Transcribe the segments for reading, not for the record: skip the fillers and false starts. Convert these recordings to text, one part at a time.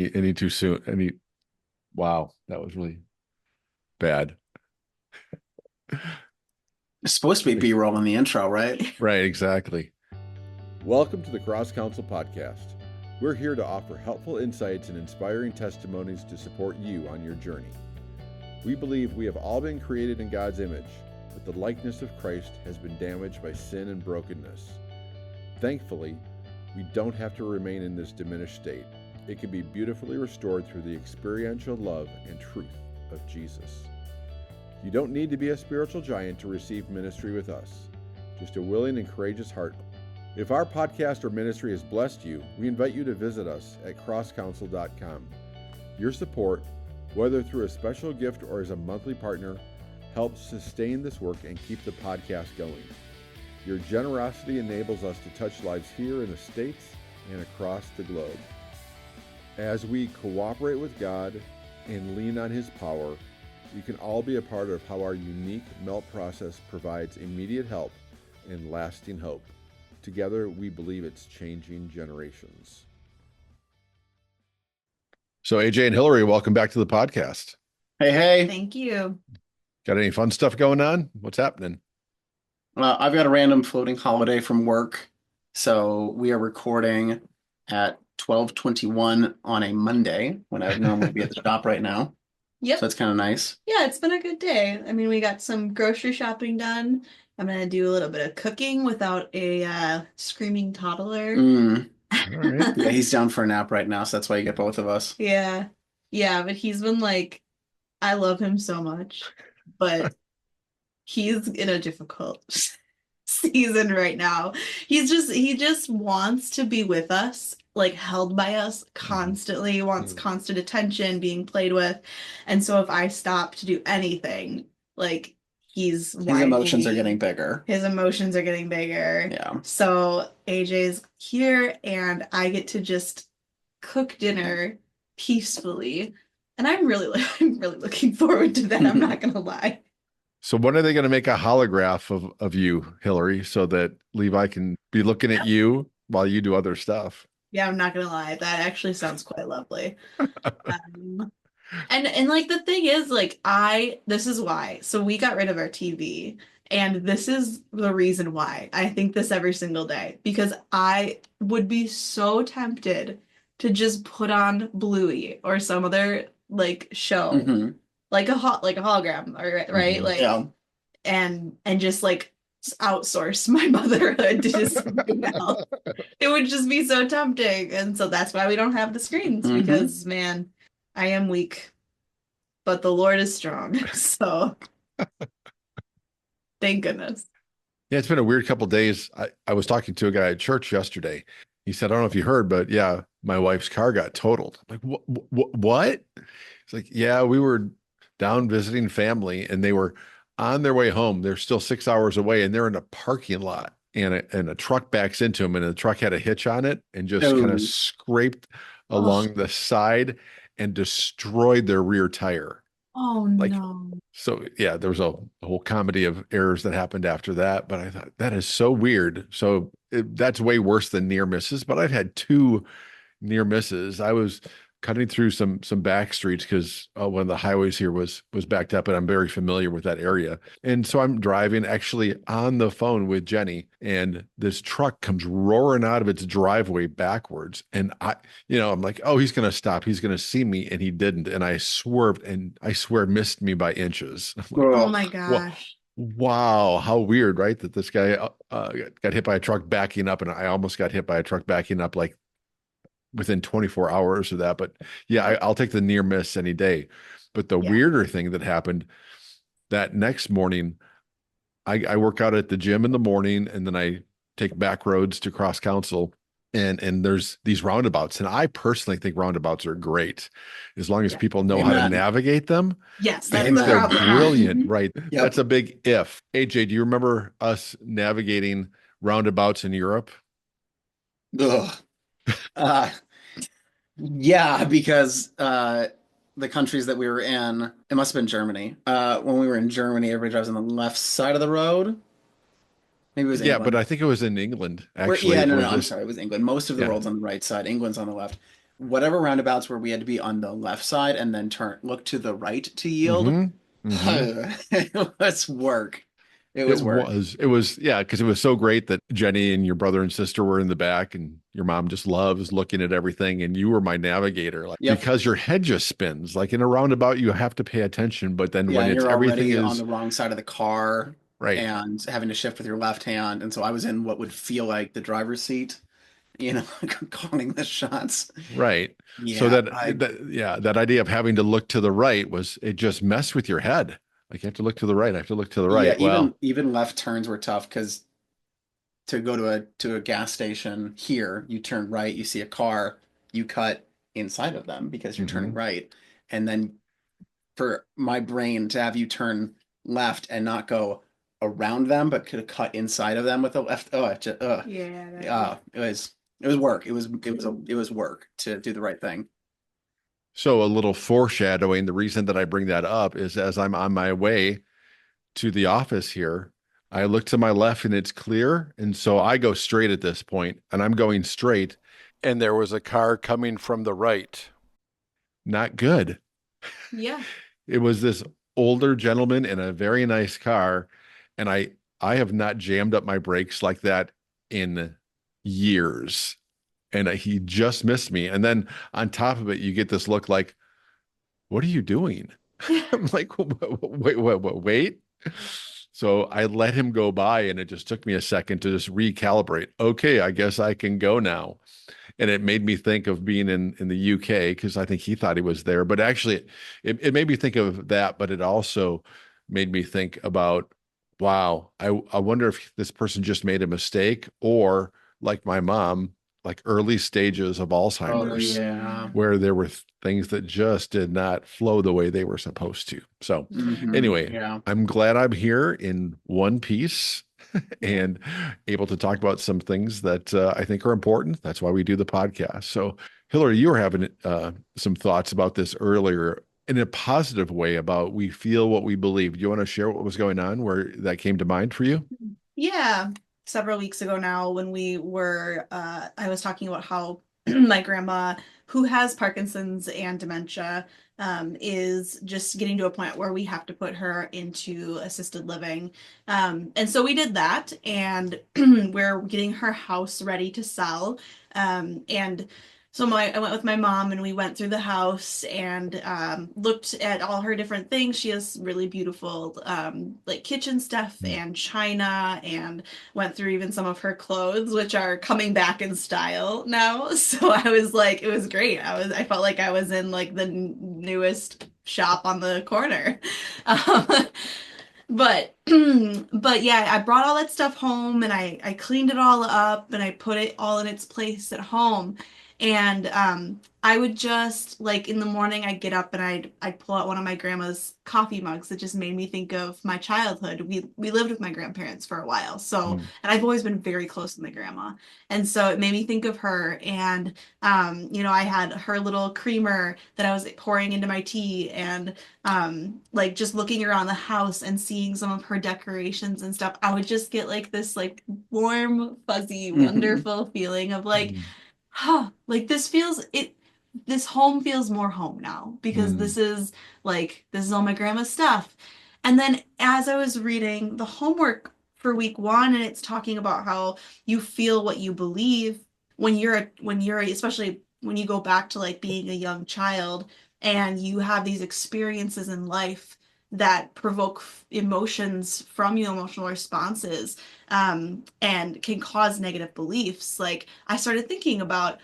Any too soon. Wow, that was really bad. It's supposed to be B-roll in the intro, right? Right, exactly. Welcome to the CrossCounsel podcast. We're here to offer helpful insights and inspiring testimonies to support you on your journey. We believe we have all been created in God's image, but the likeness of Christ has been damaged by sin and brokenness. Thankfully, we don't have to remain in this diminished state. It can be beautifully restored through the experiential love and truth of Jesus. You don't need to be a spiritual giant to receive ministry with us, just a willing and courageous heart. If our podcast or ministry has blessed you, we invite you to visit us at CrossCounsel.com. Your support, whether through a special gift or as a monthly partner, helps sustain this work and keep the podcast going. Your generosity enables us to touch lives here in the States and across the globe. As we cooperate with God and lean on His power, we can all be a part of how our unique melt process provides immediate help and lasting hope. Together, we believe it's changing generations. So, AJ and Hillary, welcome back to the podcast. Hey, hey. Thank you. Got any fun stuff going on? What's happening? I've got a random floating holiday from work. So we are recording at 12:21 on a Monday when I would normally be at the shop right now. Yep. So it's kind of nice. Yeah, it's been a good day. I mean, we got some grocery shopping done. I'm gonna do a little bit of cooking without a screaming toddler. All right. Yeah, he's down for a nap right now, so that's why you get both of us. Yeah. Yeah, but he's been like, I love him so much, but he's in a difficult season right now. He just wants to be with us, like held by us constantly, wants constant attention, being played with. And so if I stop to do anything, like his emotions are getting bigger. His emotions are getting bigger. Yeah. So AJ's here and I get to just cook dinner peacefully. And I'm really looking forward to that. I'm not gonna lie. So when are they going to make a holograph of you, Hillary, so that Levi can be looking at you while you do other stuff? Yeah, I'm not gonna lie. That actually sounds quite lovely. And like the thing is, like this is why. So we got rid of our TV, and this is the reason why. I think this every single day because I would be so tempted to just put on Bluey or some other like show, like a hologram, right? Like, Yeah. and just like outsource my motherhood to just something else. It would just be so tempting, and so that's why we don't have the screens because man, I am weak, but the Lord is strong. So thank goodness. Yeah, it's been a weird couple of days. I was talking to a guy at church yesterday. He said, I don't know if you heard, but yeah, my wife's car got totaled. I'm like, what? It's like, yeah, we were down visiting family and they were on their way home. They're still 6 hours away and they're in a parking lot and a truck backs into them and the truck had a hitch on it and just kind of scraped along the side and destroyed their rear tire. Oh no. So yeah, there was a whole comedy of errors that happened after that, but I thought that is so weird. So that's way worse than near misses, but I've had two near misses. I was cutting through some back streets because one of the highways here was backed up, and I'm very familiar with that area. And so I'm driving actually on the phone with Jenny, and this truck comes roaring out of its driveway backwards. And I'm like, oh, he's going to stop. He's going to see me. And he didn't. And I swerved and I swear missed me by inches. Like, oh my gosh. Wow, how weird, right? That this guy got hit by a truck backing up, and I almost got hit by a truck backing up like within 24 hours of that. But yeah, I'll take the near miss any day. But the weirder thing that happened that next morning, I work out at the gym in the morning, and then I take back roads to CrossCounsel, and there's these roundabouts. And I personally think roundabouts are great as long as people know how to navigate them. Yes, I think they're brilliant, right? Yep. That's a big if. AJ, do you remember us navigating roundabouts in Europe? Ugh. Yeah, because the countries that we were in, it must have been Germany. When we were in Germany, everybody drives on the left side of the road. Maybe it was England. But I think it was in England, actually. No, I'm sorry, it was England. Most of the road's on the right side. England's on the left. whatever roundabouts where we had to be on the left side and then look to the right to yield. It was work. It was work. It was, yeah, because it was so great that Jenny and your brother and sister were in the back, and your mom just loves looking at everything, and you were my navigator, like, Yep. because your head just spins. Like in a roundabout, you have to pay attention, but then Yeah, when and it's you're everything already on is the wrong side of the car right, and having to shift with your left hand. And so I was in what would feel like the driver's seat, you know, calling the shots. right. So Yeah, I yeah, that idea of having to look to the right was, it just messed with your head. Like, you have to look to the right. I have to look to the yeah, right. Well, even left turns were tough because to go to a gas station here, you turn right, you see a car, you cut inside of them because you're turning mhm. right. And then for my brain to have you turn left and not go around them, but could have cut inside of them with the left. Oh, Yeah, it was work. It was work to do the right thing. So a little foreshadowing, the reason that I bring that up is as I'm on my way to the office here, I look to my left and it's clear. And so I go straight at this point, and I'm going straight. And there was a car coming from the right. Not good. yeah. It was this older gentleman in a very nice car. And I have not jammed up my brakes like that in years. And he just missed me. And then on top of it, you get this look like, what are you doing? I'm like, wait. So I let him go by, and it just took me a second to just recalibrate. Okay, I guess I can go now. And it made me think of being in the UK, because I think he thought he was there. But actually, it made me think of that, but it also made me think about, wow, I wonder if this person just made a mistake, or like my mom, like early stages of Oh Alzheimer's, yeah. where there were things that just did not flow the way they were supposed to. So anyway, Yeah. I'm glad I'm here in one piece Yeah. and able to talk about some things that I think are important. That's why we do the podcast. So, Hillary, you were having some thoughts about this earlier in a positive way about we feel what we believe. Do you want to share what was going on where that came to mind for you? Yeah, several weeks ago now when we were I was talking about how my grandma, who has Parkinson's and dementia, is just getting to a point where we have to put her into assisted living. And so we did that, and we're getting her house ready to sell. And so I went with my mom and we went through the house and looked at all her different things. She has really beautiful like kitchen stuff and china, and went through even some of her clothes, which are coming back in style now. So I was like, it was great. I felt like I was in like the newest shop on the corner. Um, but but yeah, I brought all that stuff home and I cleaned it all up and I put it all in its place at home. And I would just like in the morning I'd get up and I'd pull out one of my grandma's coffee mugs that just made me think of my childhood. We lived with my grandparents for a while. So, Mm, and I've always been very close to my grandma. And so it made me think of her, and you know, I had her little creamer that I was pouring into my tea, and like just looking around the house and seeing some of her decorations and stuff, I would just get like this like warm, fuzzy, wonderful feeling of like, mm, huh, like this home feels more home now because mm, this is all my grandma's stuff. And then as I was reading the homework for week one, and it's talking about how you feel what you believe when you're especially when you go back to like being a young child and you have these experiences in life that provoke emotions from you, emotional responses, and can cause negative beliefs. Like I started thinking about,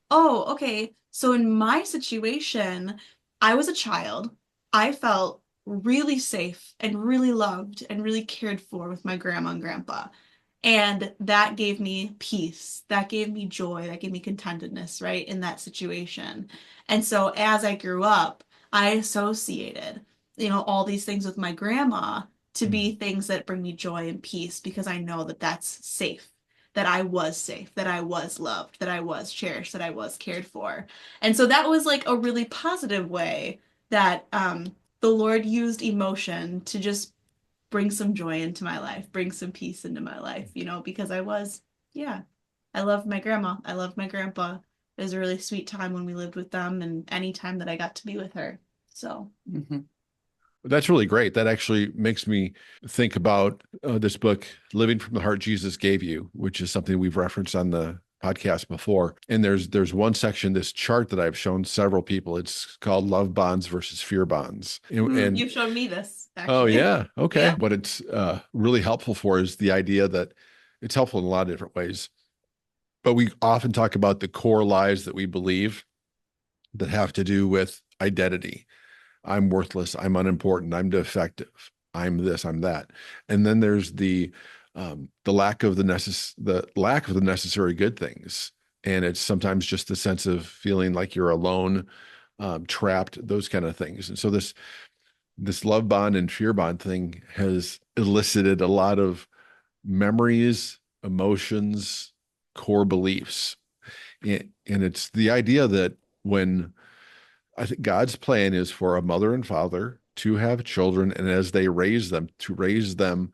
oh, okay. So in my situation, I was a child. I felt really safe and really loved and really cared for with my grandma and grandpa. And that gave me peace. That gave me joy. That gave me contentedness, right, in that situation. And so as I grew up, I associated, you know, all these things with my grandma to mm, be things that bring me joy and peace because I know that that's safe, that I was loved, that I was cherished, that I was cared for. And so that was like a really positive way that the Lord used emotion to just bring some joy into my life, bring some peace into my life, you know, because I was, yeah, I loved my grandma, I loved my grandpa. It was a really sweet time when we lived with them, and any time that I got to be with her. So That's really great. That actually makes me think about this book, Living from the Heart Jesus Gave You, which is something we've referenced on the podcast before. And there's one section, this chart that I've shown several people. It's called Love Bonds versus Fear Bonds. And you've shown me this, oh actually. yeah, okay. Yeah. What it's really helpful for is the idea that it's helpful in a lot of different ways. But we often talk about the core lies that we believe that have to do with identity. I'm worthless. I'm unimportant. I'm defective. I'm this. I'm that. And then there's the lack of the necessary good things, and it's sometimes just the sense of feeling like you're alone, trapped, those kind of things. And so this love bond and fear bond thing has elicited a lot of memories, emotions, core beliefs, and it's the idea that when I think God's plan is for a mother and father to have children, and as they raise them, to raise them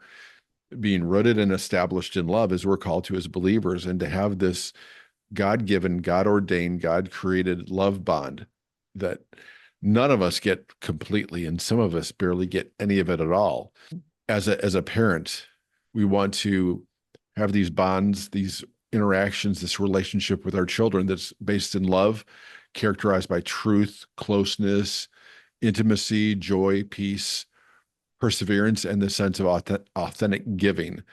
being rooted and established in love, as we're called to as believers, and to have this God-given, God-ordained, God-created love bond that none of us get completely, and some of us barely get any of it at all. As a parent, we want to have these bonds, these interactions, this relationship with our children that's based in love, characterized by truth, closeness, intimacy, joy, peace, perseverance, and the sense of authentic giving,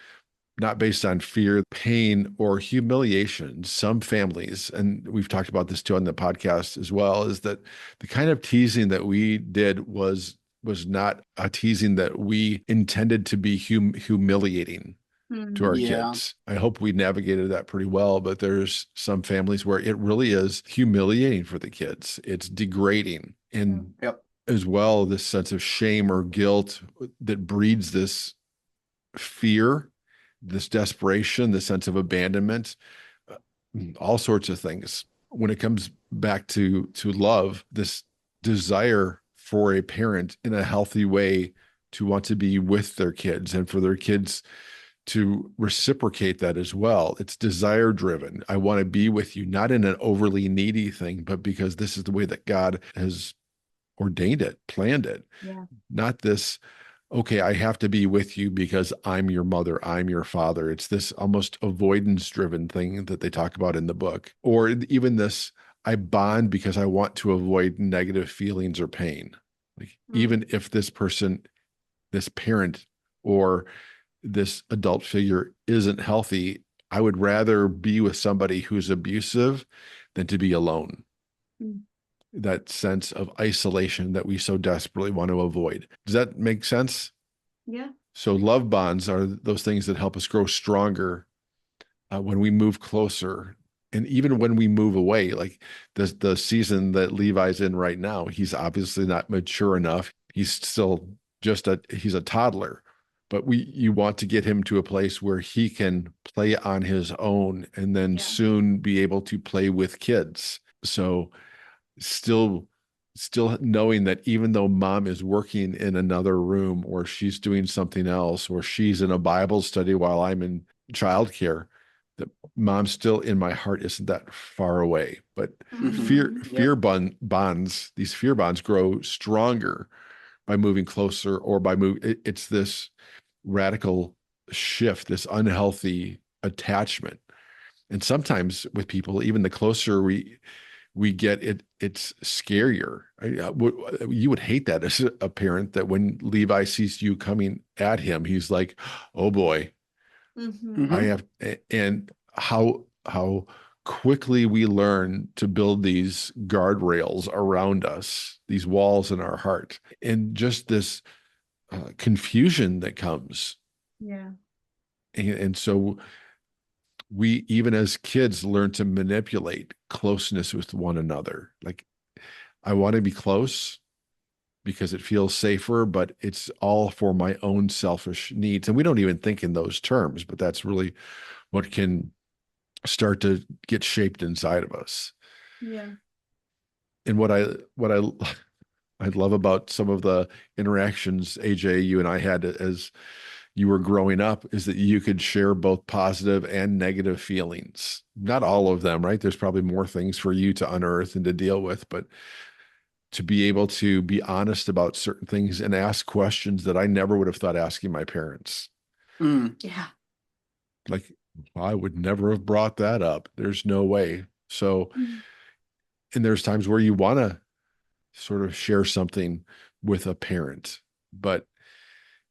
not based on fear, pain, or humiliation. Some families, and we've talked about this too on the podcast as well, is that the kind of teasing that we did was not a teasing that we intended to be humiliating to our Yeah. kids. I hope we navigated that pretty well, but there's some families where it really is humiliating for the kids. It's degrading. And Yep. as well, this sense of shame or guilt that breeds this fear, this desperation, this sense of abandonment, all sorts of things. When it comes back to love, this desire for a parent in a healthy way to want to be with their kids and for their kids to reciprocate that as well. It's desire driven. I want to be with you, not in an overly needy thing, but because this is the way that God has ordained it, planned it. Yeah. Not this, okay, I have to be with you because I'm your mother, I'm your father. It's this almost avoidance driven thing that they talk about in the book. Or even this, I bond because I want to avoid negative feelings or pain. Like, even if this person, this parent, or this adult figure isn't healthy, I would rather be with somebody who's abusive than to be alone. That sense of isolation that we so desperately want to avoid. Does that make sense? Yeah. So love bonds are those things that help us grow stronger when we move closer. And even when we move away, like the season that Levi's in right now, he's obviously not mature enough. He's still he's a toddler, but you want to get him to a place where he can play on his own and then soon be able to play with kids. So still knowing that even though mom is working in another room or she's doing something else or she's in a Bible study while I'm in childcare, that mom's still in my heart isn't that far away. But bonds, these fear bonds grow stronger by moving closer or by it's this radical shift, this unhealthy attachment. And sometimes with people, even the closer we get it's scarier. You would hate that as a parent, that when Levi sees you coming at him, he's like, oh boy, I have, and how quickly we learn to build these guardrails around us, these walls in our heart, and just this confusion that comes. Yeah. And so we, even as kids, learn to manipulate closeness with one another. Like, I want to be close because it feels safer, but it's all for my own selfish needs. And we don't even think in those terms, but that's really what can start to get shaped inside of us. Yeah. And what I love about some of the interactions, AJ, you and I had as you were growing up is that you could share both positive and negative feelings. Not all of them, right? There's probably more things for you to unearth and to deal with, but to be able to be honest about certain things and ask questions that I never would have thought asking my parents. Yeah. Like, I would never have brought that up. There's no way. So, and there's times where you want to sort of share something with a parent, but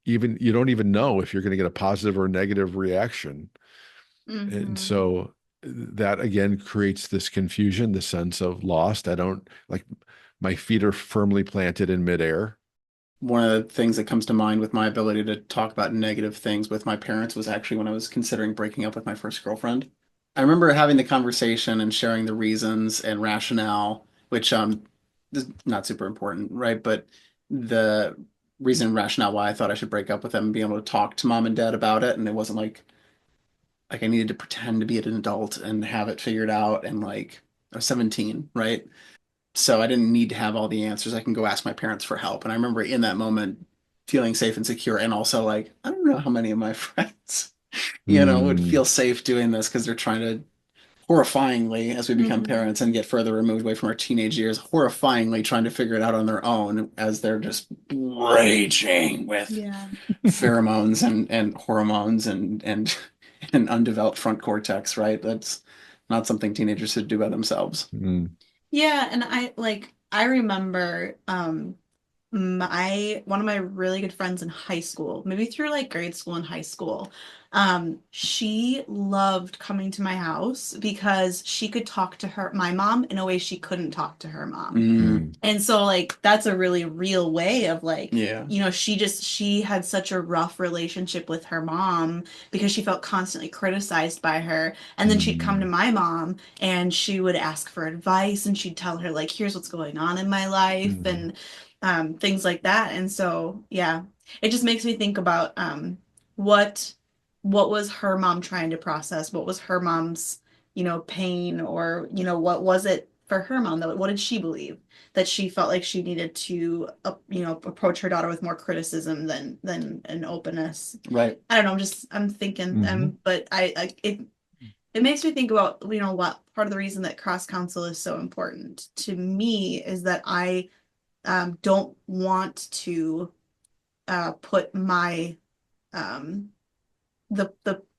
even you don't even know if you're going to get a positive or negative reaction. And so that again creates this confusion, the sense of lost. I don't like my feet are firmly planted in midair. One of the things that comes to mind with my ability to talk about negative things with my parents was actually when I was considering breaking up with my first girlfriend. I remember having the conversation and sharing the reasons and rationale, which is not super important, right? But the reason and rationale why I thought I should break up with them and be able to talk to mom and dad about it, and it wasn't like I needed to pretend to be an adult and have it figured out, and like I was 17, right? So I didn't need to have all the answers. I can go ask my parents for help. And I remember in that moment feeling safe and secure, and also like, I don't know how many of my friends, would feel safe doing this because they're trying to horrifyingly, as we become parents and get further removed away from our teenage years, horrifyingly trying to figure it out on their own as they're just raging with pheromones and hormones and an undeveloped front cortex, right? That's not something teenagers should do by themselves. Yeah, and I remember one of my really good friends in high school, maybe through like grade school and high school, she loved coming to my house because she could talk to my mom in a way she couldn't talk to her mom. And so like that's a really real way of like, she had such a rough relationship with her mom because she felt constantly criticized by her. And then she'd come to my mom and she would ask for advice, and she'd tell her like, here's what's going on in my life, and things like that. And so, yeah, it just makes me think about what was her mom trying to process? What was her mom's, pain, or, what was it for her mom? What did she believe that she felt like she needed to, approach her daughter with more criticism than an openness? Right. I don't know. I'm thinking, but it makes me think about, what part of the reason that CrossCounsel is so important to me is that I don't want to put my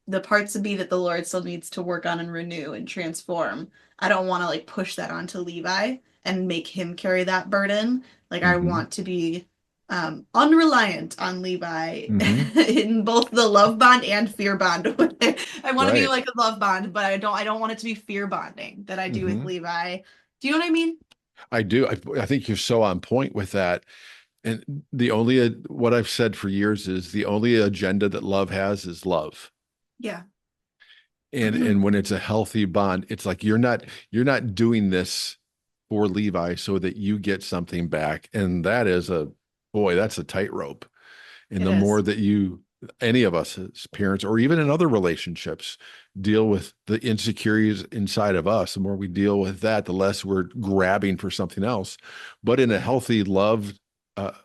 the parts of me that the Lord still needs to work on and renew and transform. I don't want to like push that onto Levi and make him carry that burden. Like I want to be unreliant on Levi in both the love bond and fear bond. I want to be like a love bond, but I don't want it to be fear bonding that I do with Levi. Do you know what I mean? I do. I think you're so on point with that. And what I've said for years is the only agenda that love has is love. Yeah. And when it's a healthy bond, it's like you're not doing this for Levi so that you get something back. And that's a tightrope. And the more that any of us as parents, or even in other relationships, deal with the insecurities inside of us, the more we deal with that, the less we're grabbing for something else. But in a healthy love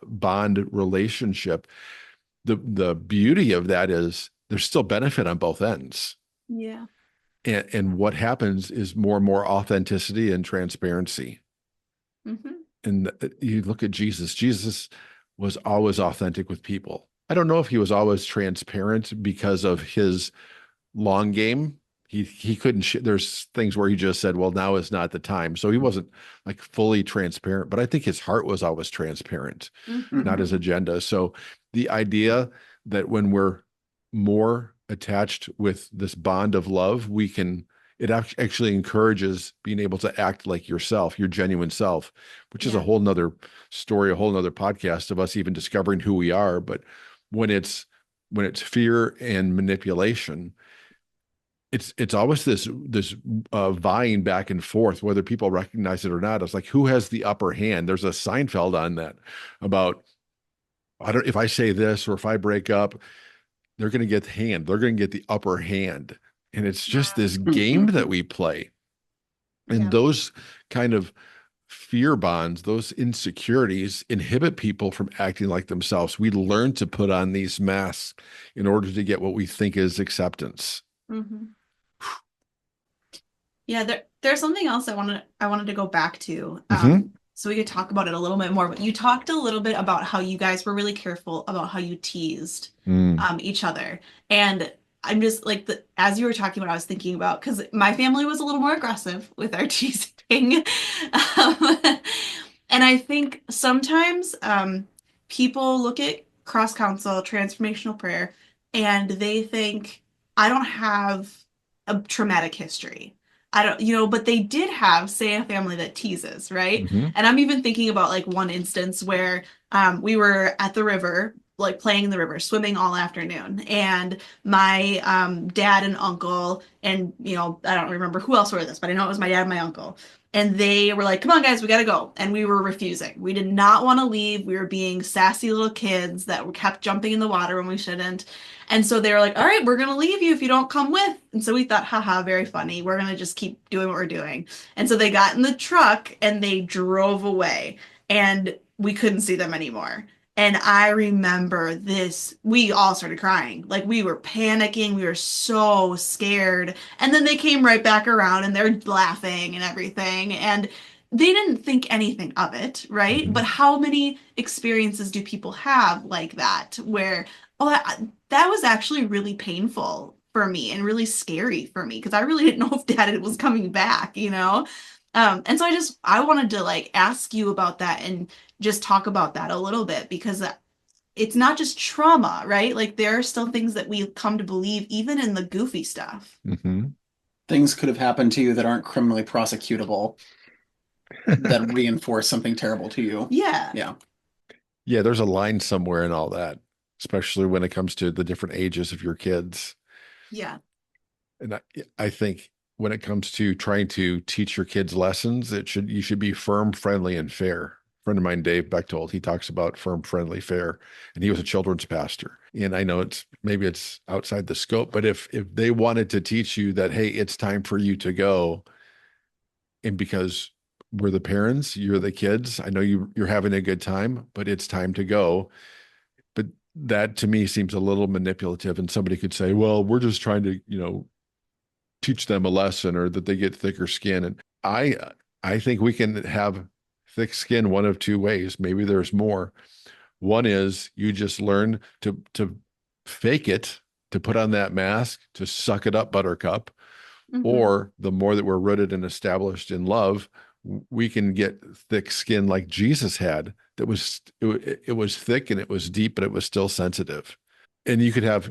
bond relationship, the beauty of that is there's still benefit on both ends. Yeah. And what happens is more and more authenticity and transparency. And you look at Jesus. Jesus was always authentic with people. I don't know if he was always transparent because of his long game. He couldn't. There's things where he just said, "Well, now is not the time." So he wasn't like fully transparent. But I think his heart was always transparent, not his agenda. So the idea that when we're more attached with this bond of love, it actually encourages being able to act like yourself, your genuine self, which is a whole nother story, a whole nother podcast of us even discovering who we are. But when it's fear and manipulation, it's always this vying back and forth, whether people recognize it or not. It's like, who has the upper hand? There's a Seinfeld on that about, if I say this or if I break up, they're going to get they're going to get the upper hand. And it's just this game that we play. And those kind of fear bonds, those insecurities inhibit people from acting like themselves. We learn to put on these masks in order to get what we think is acceptance. Mhm. Yeah, there's something else I wanted to go back to. So we could talk about it a little bit more. But you talked a little bit about how you guys were really careful about how you teased each other. And I'm just like as you were talking about, I was thinking about because my family was a little more aggressive with our teasing. Um, and I think sometimes people look at cross counsel, transformational prayer, and they think, I don't have a traumatic history. I don't, but they did have, say, a family that teases, right? Mm-hmm. And I'm even thinking about like one instance where we were at the river, like playing in the river, swimming all afternoon. And my dad and uncle, and I don't remember who else were this, but I know it was my dad and my uncle. And they were like, come on, guys, we gotta go. And we were refusing. We did not want to leave. We were being sassy little kids that kept jumping in the water when we shouldn't. And so they were like, all right, we're going to leave you if you don't come with. And so we thought, haha, very funny. We're going to just keep doing what we're doing. And so they got in the truck and they drove away and we couldn't see them anymore. And I remember this, we all started crying. Like we were panicking. We were so scared. And then they came right back around and they're laughing and everything. And they didn't think anything of it, right? Mm-hmm. But how many experiences do people have like that where, oh, that was actually really painful for me and really scary for me because I really didn't know if dad was coming back. And so I wanted to like ask you about that and just talk about that a little bit because it's not just trauma, right? Like there are still things that we come to believe even in the goofy stuff. Mm-hmm. Things could have happened to you that aren't criminally prosecutable that reinforce something terrible to you. Yeah. Yeah. Yeah, there's a line somewhere in all that, especially when it comes to the different ages of your kids. Yeah. And I think when it comes to trying to teach your kids lessons, you should be firm, friendly, and fair. A friend of mine, Dave Bechtold, he talks about firm, friendly, fair, and he was a children's pastor. And I know maybe it's outside the scope, but if they wanted to teach you that, hey, it's time for you to go, and because we're the parents, you're the kids, I know you're having a good time, but it's time to go. But that to me seems a little manipulative. And somebody could say, well, we're just trying to, teach them a lesson or that they get thicker skin. And I think we can have thick skin one of two ways. Maybe there's more. One is you just learn to fake it, to put on that mask, to suck it up, buttercup. Mhm. Or the more that we're rooted and established in love, we can get thick skin like Jesus had. It was thick and it was deep, but it was still sensitive. And you could have,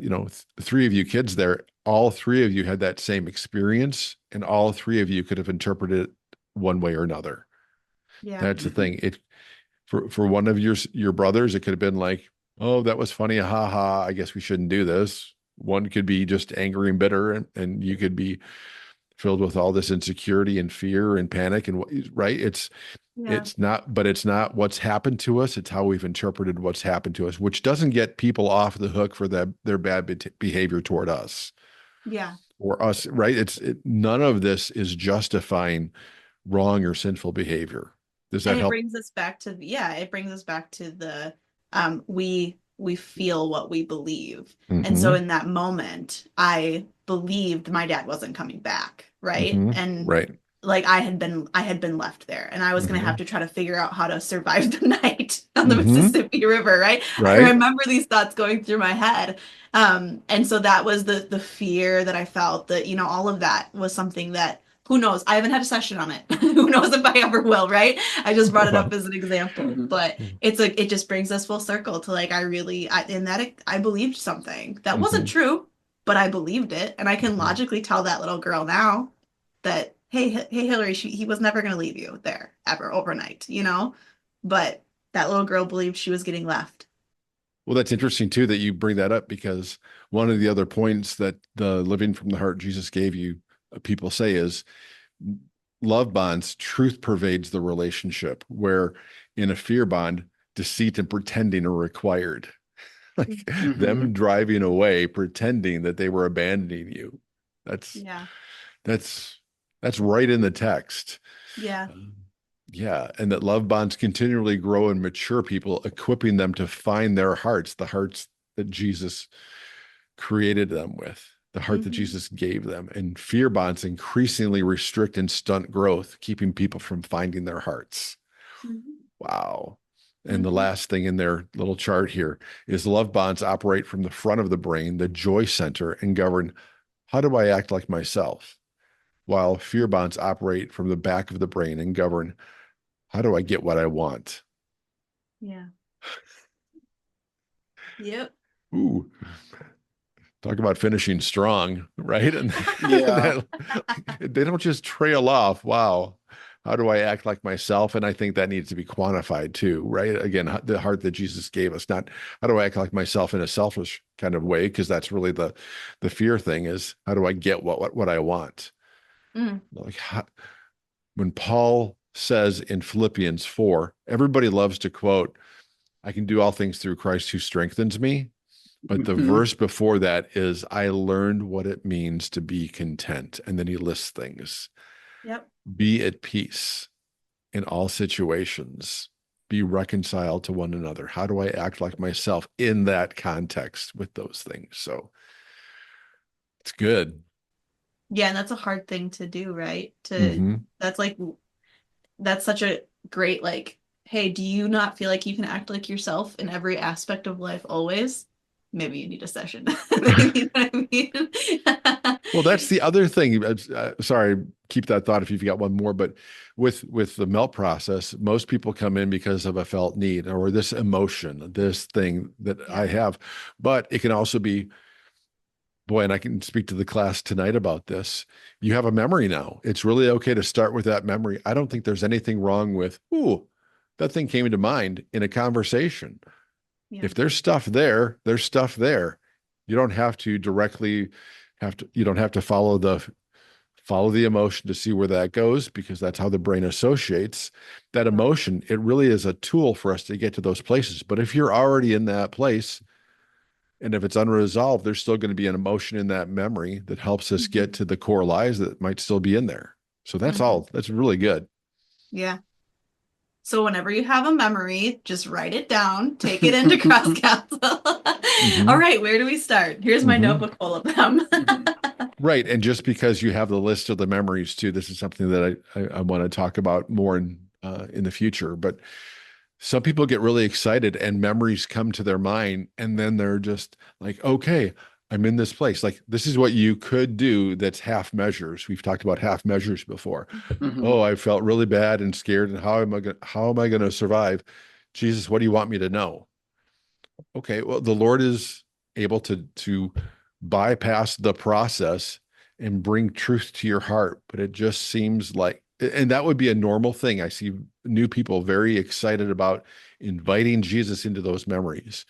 three of you kids there. All three of you had that same experience, and all three of you could have interpreted it one way or another. Yeah. That's the thing. For one of your brothers, it could have been like, oh, that was funny, ha ha. I guess we shouldn't do this. One could be just angry and bitter, and you could be filled with all this insecurity and fear and panic and right. Yeah. It's not what's happened to us. It's how we've interpreted what's happened to us, which doesn't get people off the hook for their bad behavior toward us Yeah. or us, right? None of this is justifying wrong or sinful behavior. Does that And it help? brings us back to it brings us back to the we feel what we believe. And so Mm-hmm. in that moment, I believed my dad wasn't coming back, right? Mm-hmm. And Right. like I had been left there and I was going to Mm-hmm. have to try to figure out how to survive the night on the Mm-hmm. Mississippi River, right? I Right. remember these thoughts going through my head. And so that was the fear that I felt that, all of that was something that who knows? I haven't had a session on it. Who knows if I ever will, right? I just brought it up Well, as an example, Mhm. but it's like it just brings us full circle to like I believed something that wasn't mm-hmm. true, but I believed it, and I can Mm-hmm. logically tell that little girl now that hey Hillary, he was never going to leave you there ever overnight. But that little girl believed she was getting left. Well, that's interesting too that you bring that up because one of the other points that the living from the heart Jesus gave you, people say is love bonds, truth pervades the relationship, where in a fear bond, deceit and pretending are required. Like them Mhm. driving away, pretending that they were abandoning you. That's Yeah. that's that's right in the text. Yeah. Yeah, and that love bonds continually grow and mature people, equipping them to find their hearts, the hearts that Jesus created them with, the heart that Mhm. Jesus gave them. And fear bonds increasingly restrict and stunt growth, keeping people from finding their hearts. Mhm. Wow. And the Mhm. last thing in their little chart here is love bonds operate from the front of the brain, the joy center, and govern how do I act like myself, while fear bonds operate from the back of the brain and govern how do I get what I want. Yeah. Yep. Ooh, talk about finishing strong, right? And Yeah. they don't just trail off. Wow. How do I act like myself? And I think that needs to be quantified too, right? Again, the heart that Jesus gave us, not how do I act like myself in a selfish kind of way, because that's really the fear thing is how do I get what I want? Mm. Like when Paul says in Philippians 4, everybody loves to quote, I can do all things through Christ who strengthens me. But the Mhm. verse before that is, I learned what it means to be content. And then he lists things. Yep. Be at peace in all situations. Be reconciled to one another. How do I act like myself in that context with those things? So it's good. Yeah, and that's a hard thing to do, right? Mm-hmm. That's like that's such a great like, hey, do you not feel like you can act like yourself in every aspect of life always? Maybe you need a session. You know what I mean? Well, that's the other thing. Sorry, keep that thought if you've got one more. But with the melt process, most people come in because of a felt need or this emotion, this thing that I Yeah. have. But it can also be, boy, and I can speak to the class tonight about this. You have a memory now. It's really okay to start with that memory. I don't think there's anything wrong with, ooh, that thing came into mind in a conversation. Yeah. If there's stuff there, there's stuff there. You don't have to directly you don't have to follow the emotion to see where that goes because that's how the brain associates that Yeah. emotion. It really is a tool for us to get to those places. But if you're already in that place and if it's unresolved, there's still going to be an emotion in that memory that helps us get Mhm. to the core lies that might still be in there. So that's Mhm. all. That's really good. Yeah. So whenever you have a memory, just write it down, take it into CrossCounsel. All Mm-hmm. right, where do we start? Here's my Mm-hmm. notebook full of them. Mhm. Right. And just because you have the list of the memories too, this is something that I want to talk about more in the future. But some people get really excited and memories come to their mind, and then they're just like, okay, I'm in this place. Like this is what you could do that's half measures. We've talked about half measures before. Mhm. Oh, I felt really bad and scared, and how am I going to survive? Jesus, what do you want me to know? Okay, well, the Lord is able to bypass the process and bring truth to your heart, but it just seems like, and that would be a normal thing. I see new people very excited about inviting Jesus into those memories.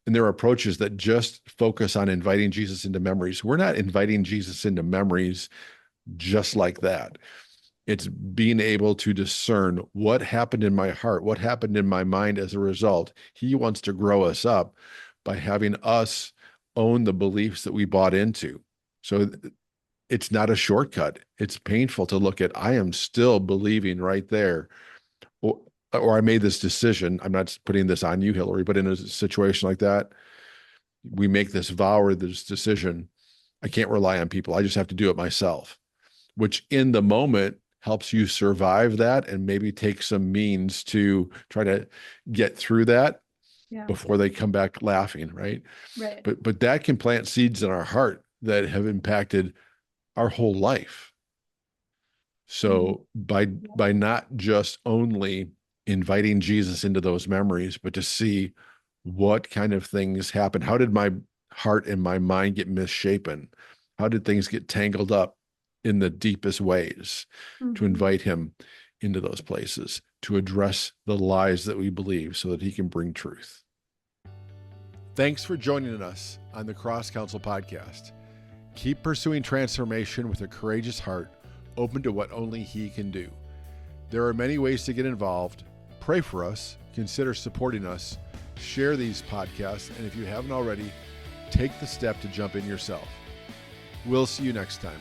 And there are approaches that just focus on inviting Jesus into memories. We're not inviting Jesus into memories just like that. It's being able to discern what happened in my heart, what happened in my mind as a result. He wants to grow us up by having us own the beliefs that we bought into. So it's not a shortcut. It's painful to look at, I am still believing right there. Or I made this decision. I'm not putting this on you, Hillary, but in a situation like that, we make this vow or this decision. I can't rely on people. I just have to do it myself, which in the moment helps you survive that and maybe take some means to try to get through that Yeah. before they come back laughing, right? Right. But that can plant seeds in our heart that have impacted our whole life. Mhm. So by not just only inviting Jesus into those memories, but to see what kind of things happen. How did my heart and my mind get misshapen? How did things get tangled up in the deepest ways? To Mhm. invite him into those places, to address the lies that we believe so that he can bring truth. Thanks for joining us on the CrossCounsel podcast. Keep pursuing transformation with a courageous heart, open to what only he can do. There are many ways to get involved. Pray for us, consider supporting us, share these podcasts, and if you haven't already, take the step to jump in yourself. We'll see you next time.